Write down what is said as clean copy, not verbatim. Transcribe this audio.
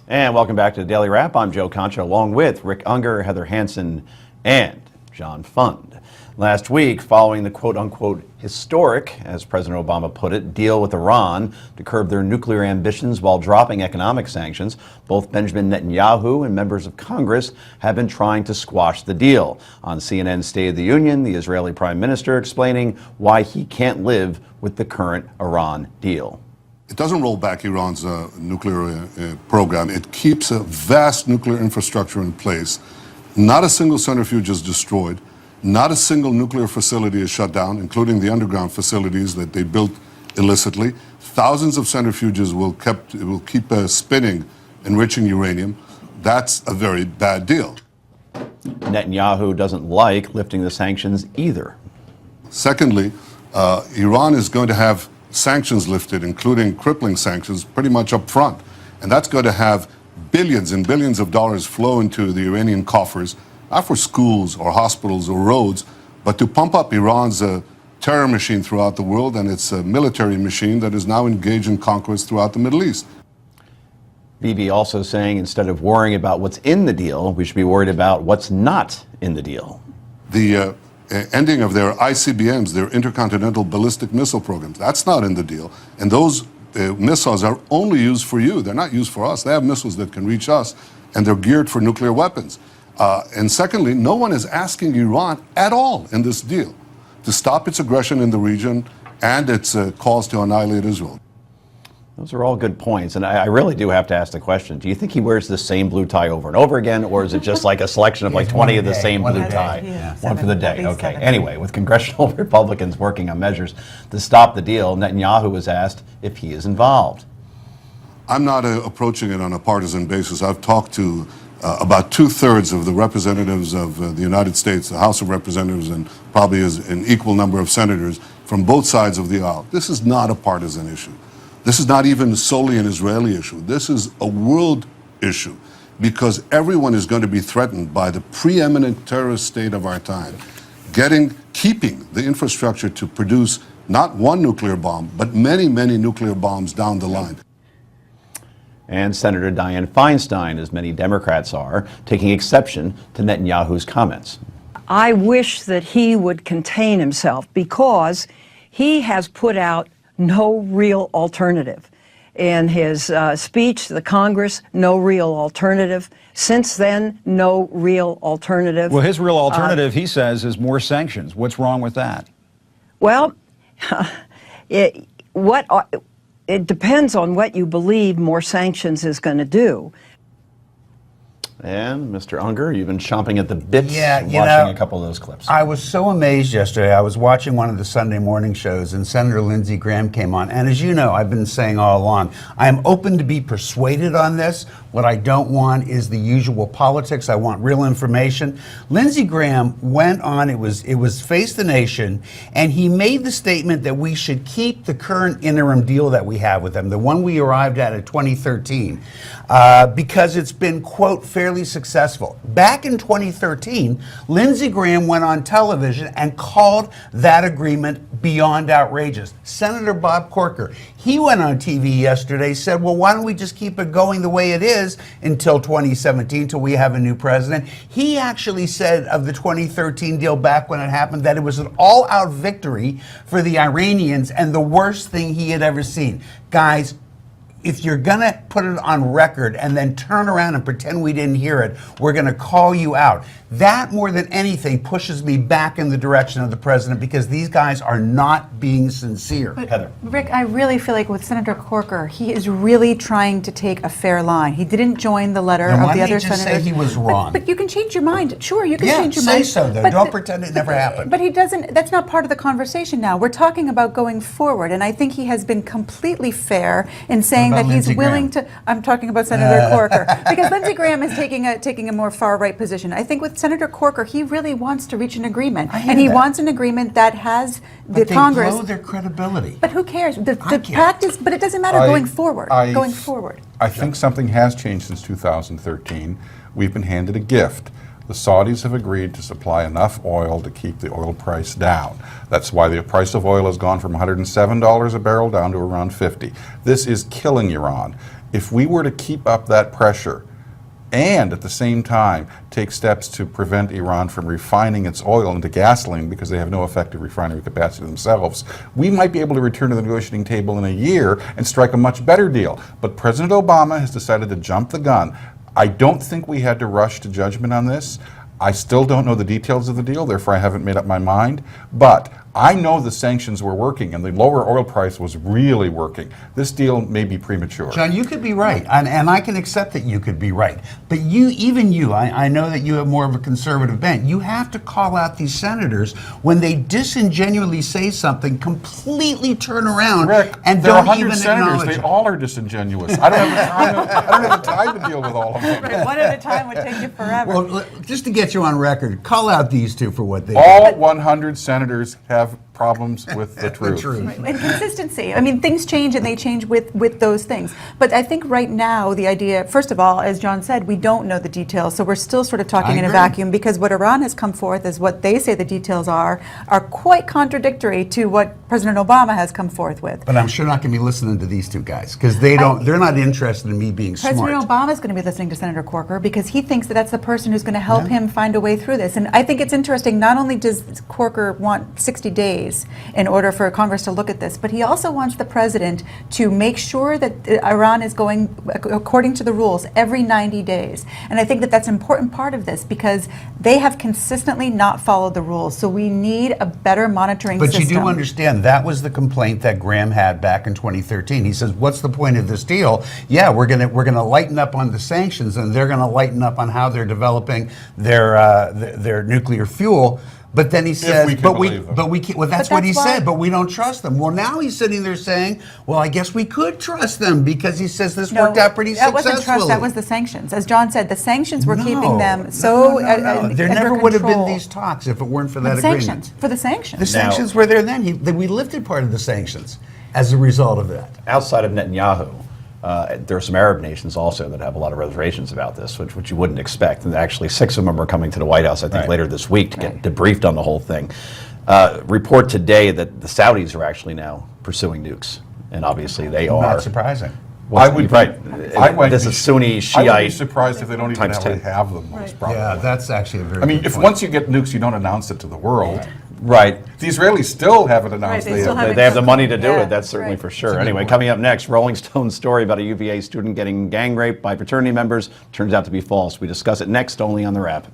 And welcome back to the Daily Wrap. I'm Joe Concha, along with Rick Unger, Heather Hansen, and John Fund. Last week, following the quote-unquote historic, as President Obama put it, deal with Iran to curb their nuclear ambitions while dropping economic sanctions, both Benjamin Netanyahu and members of Congress have been trying to squash the deal. On CNN's State of the Union, the Israeli Prime Minister explaining why he can't live with the current Iran deal. It doesn't roll back Iran's nuclear program. It keeps a vast nuclear infrastructure in place. Not a single centrifuge is destroyed. Not a single nuclear facility is shut down, including the underground facilities that they built illicitly. Thousands of centrifuges will keep spinning, enriching uranium. That's a very bad deal. Netanyahu doesn't like lifting the sanctions either. Secondly, Iran is going to have sanctions lifted, including crippling sanctions, pretty much up front. And that's going to have billions and billions of dollars flow into the Iranian coffers, not for schools or hospitals or roads, but to pump up Iran's terror machine throughout the world and its military machine that is now engaged in conquest throughout the Middle East. Bibi also saying instead of worrying about what's in the deal, we should be worried about what's not in the deal. The ending of their ICBMs, their intercontinental ballistic missile programs. That's not in the deal. And those missiles are only used for you. They're not used for us. They have missiles that can reach us, and they're geared for nuclear weapons. And secondly, no one is asking Iran at all in this deal to stop its aggression in the region and its calls to annihilate Israel. Those are all good points, and I really do have to ask the question, do you think he wears the same blue tie over and over again, or is it just like a selection of like 20 of the same blue tie? Yeah, one for the day, okay. 7. Anyway, with congressional Republicans working on measures to stop the deal, Netanyahu was asked if he is involved. I'm not approaching it on a partisan basis. I've talked to about 2/3 of the representatives of the United States, the House of Representatives, and probably an equal number of senators from both sides of the aisle. This is not a partisan issue. This is not even solely an Israeli issue. This is a world issue because everyone is going to be threatened by the preeminent terrorist state of our time, keeping the infrastructure to produce not one nuclear bomb, but many, many nuclear bombs down the line. And Senator Dianne Feinstein, as many Democrats are, taking exception to Netanyahu's comments. I wish that he would contain himself because he has put out no real alternative. In his speech to the Congress, no real alternative. Since then, no real alternative. Well, his real alternative, he says, is more sanctions. What's wrong with that? Well, it depends on what you believe more sanctions is going to do. And Mr. Unger, you've been chomping at the bits watching a couple of those clips. I was so amazed yesterday. I was watching one of the Sunday morning shows, and Senator Lindsey Graham came on. And as you know, I've been saying all along, I am open to be persuaded on this. What I don't want is the usual politics. I want real information. Lindsey Graham went on, it was Face the Nation, and he made the statement that we should keep the current interim deal that we have with them, the one we arrived at 2013, because it's been, quote, fairly successful. Back in 2013, Lindsey Graham went on television and called that agreement beyond outrageous. Senator Bob Corker, he went on TV yesterday, said, well, why don't we just keep it going the way it is until 2017, till we have a new president. He actually said of the 2013 deal back when it happened that it was an all-out victory for the Iranians and the worst thing he had ever seen. Guys, if you're going to put it on record and then turn around and pretend we didn't hear it, we're going to call you out. That, more than anything, pushes me back in the direction of the president because these guys are not being sincere. But, Heather. Rick, I really feel like with Senator Corker, he is really trying to take a fair line. He didn't join the letter Then of why the didn't other he just senators. say he was wrong? But you can change your mind. Sure, you can Yeah, change your say mind. so, though. But Don't pretend it never happened. But he doesn't. That's not part of the conversation now. We're talking about going forward, and I think he has been completely fair in saying What that about he's Lindsey willing Graham? to. I'm talking about Senator Corker because Lindsey Graham is taking a more far right position. I think with Senator Corker, he really wants to reach an agreement, I hear and he that. wants an agreement that has the But they Congress. blow their credibility. But who cares? The I get practice, but it doesn't matter going forward. Going forward. I think something has changed since 2013. We've been handed a gift. The Saudis have agreed to supply enough oil to keep the oil price down. That's why the price of oil has gone from $107 a barrel down to around $50. This is killing Iran. If we were to keep up that pressure and at the same time take steps to prevent Iran from refining its oil into gasoline because they have no effective refinery capacity themselves, we might be able to return to the negotiating table in a year and strike a much better deal. But President Obama has decided to jump the gun. I don't think we had to rush to judgment on this. I still don't know the details of the deal, therefore I haven't made up my mind. But I know the sanctions were working and the lower oil price was really working. This deal may be premature. John, you could be right, and I can accept that you could be right. But I know that you have more of a conservative bent. You have to call out these senators when they disingenuously say something, completely turn around, Rick, and there are don't 100 even senators. acknowledge They it. all are disingenuous. I don't have the time to deal with all of them. Right, one at a time would take you forever. Well, just to get you on record, call out these two for what they All 100 senators have problems with the truth. And consistency. I mean, things change and they change with those things. But I think right now the idea, first of all, as John said, we don't know the details. So we're still sort of talking I in a agree. vacuum because what Iran has come forth as what they say the details are quite contradictory to what President Obama has come forth with. But I'm sure not going to be listening to these two guys because they're not interested in me being President smart. Obama is going to be listening to Senator Corker because he thinks that that's the person who's going to help him find a way through this. And I think it's interesting, not only does Corker want 60 days in order for Congress to look at this, but he also wants the president to make sure that Iran is going according to the rules every 90 days. And I think that that's an important part of this because they have consistently not followed the rules. So we need a better monitoring But system. you do understand that was the complaint that Graham had back in 2013. He says, "What's the point of this deal? Yeah, we're gonna lighten up on the sanctions, and they're gonna lighten up on how they're developing their nuclear fuel." But then he says, we can "But we, believe them." but we can't." Well, that's But what he that's why- said. But we don't trust them. Well, now he's sitting there saying, "Well, I guess we could trust them because he says this worked out pretty that successfully." wasn't trust, that was the sanctions. As John said, the sanctions were keeping No, them no, so no, no. There under never would have been control. these talks if it weren't for that The agreement. sanctions, for the sanctions. The sanctions were there then. We lifted part of the sanctions as a result of that. Outside of Netanyahu, there are some Arab nations also that have a lot of reservations about this, which you wouldn't expect. And actually, 6 of them are coming to the White House, I think, Right. later this week to get debriefed on the whole thing. Report today that the Saudis are actually now pursuing nukes, and obviously they are. Not surprising. What's- I would right. This be- is Sunni I would be Shiite. surprised if they don't even times already 10. have them, most probably. Yeah, that's actually a very I mean, good if point. once you get nukes, you don't announce it to the world. Right. The Israelis still haven't announced they they still have. haven't. They have the money to do Yeah, it, that's certainly right. for sure. Anyway, coming up next, Rolling Stone story about a UVA student getting gang raped by fraternity members turns out to be false. We discuss it next only on The Wrap.